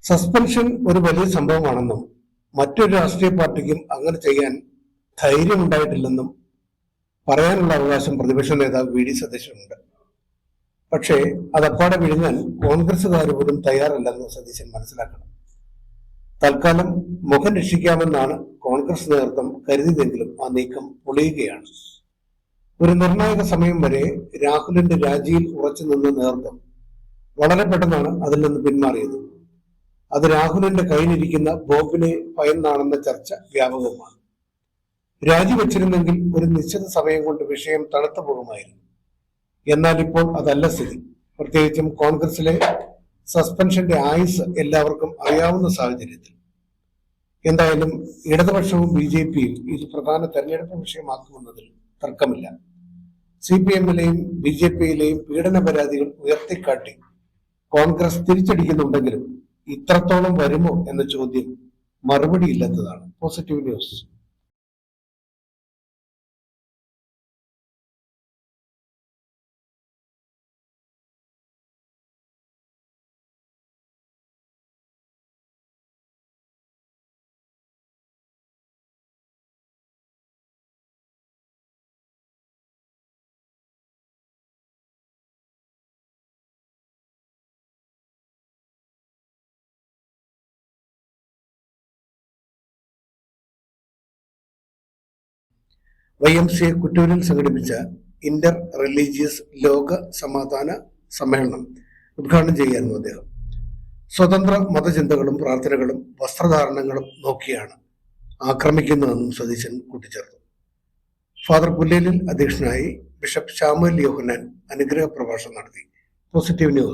Suspension ഒരു വലിയ സംഭവമാണെന്നും മറ്റൊരു രാഷ്ട്രീയ പാർട്ടിക്കും അങ്ങനെ ചെയ്യാൻ ധൈര്യമുണ്ടായിട്ടില്ലെന്നും പറയാനുള്ള അവകാശം പ്രതിപക്ഷ നേതാവ് വി ഡി സതീശനുണ്ട്. പക്ഷേ അതപ്പാടെ വിഴുങ്ങാൻ കോൺഗ്രസുകാർ പോലും തയ്യാറല്ലെന്ന് സതീശൻ മനസ്സിലാക്കണം. തൽക്കാലം മുഖം രക്ഷിക്കാമെന്നാണ് കോൺഗ്രസ് നേതൃത്വം കരുതിയതെങ്കിലും ആ നീക്കം പൊളിയുകയാണ്. ഒരു നിർണായക സമയം വരെ രാഹുലിന്റെ രാജിയിൽ ഉറച്ചു നിന്ന നേതൃത്വം വളരെ പെട്ടെന്നാണ് അതിൽ നിന്ന് പിന്മാറിയത്. അത് രാഹുലിന്റെ കയ്യിലിരിക്കുന്ന ബോംബിനെ ഭയന്നാണെന്ന ചർച്ച വ്യാപകമാണ്. രാജിവെച്ചിരുന്നെങ്കിൽ ഒരു നിശ്ചിത സമയം കൊണ്ട് വിഷയം തണുത്തു പോകുമായിരുന്നു. എന്നാൽ ഇപ്പോൾ അതല്ല സ്ഥിതി. പ്രത്യേകിച്ചും കോൺഗ്രസിലെ സസ്പെൻഷന്റെ ആയുസ് എല്ലാവർക്കും അറിയാവുന്ന സാഹചര്യത്തിൽ. എന്തായാലും ഇടതുപക്ഷവും BJPയും ഇത് പ്രധാന തെരഞ്ഞെടുപ്പ് വിഷയമാക്കുമെന്നതിൽ തർക്കമില്ല. CPM-ലെയും BJP-യിലെയും പീഡന പരാതികൾ ഉയർത്തിക്കാട്ടി കോൺഗ്രസ് തിരിച്ചടിക്കുന്നുണ്ടെങ്കിലും ഇത്രത്തോളം വരുമോ എന്ന ചോദ്യം മറുപടിയില്ലാത്തതാണ്. Positive news. YMCA കുറ്റൂരിൽ സംഘടിപ്പിച്ച ഇന്റർ റിലീജിയസ് ലോക സമാധാന സമ്മേളനം ഉദ്ഘാടനം ചെയ്യായിരുന്നു അദ്ദേഹം. സ്വതന്ത്ര മതചിന്തകളും പ്രാർത്ഥനകളും വസ്ത്രധാരണങ്ങളും നോക്കിയാണ് ആക്രമിക്കുന്നതെന്നും സതീശൻ കൂട്ടിച്ചേർത്തു. ഫാദർ പുല്ലേലിൽ അധ്യക്ഷനായി ബിഷപ്പ് ശാമുവേൽ യോഹന്നാൻ അനുഗ്രഹ പ്രഭാഷണം നടത്തി. Positive news.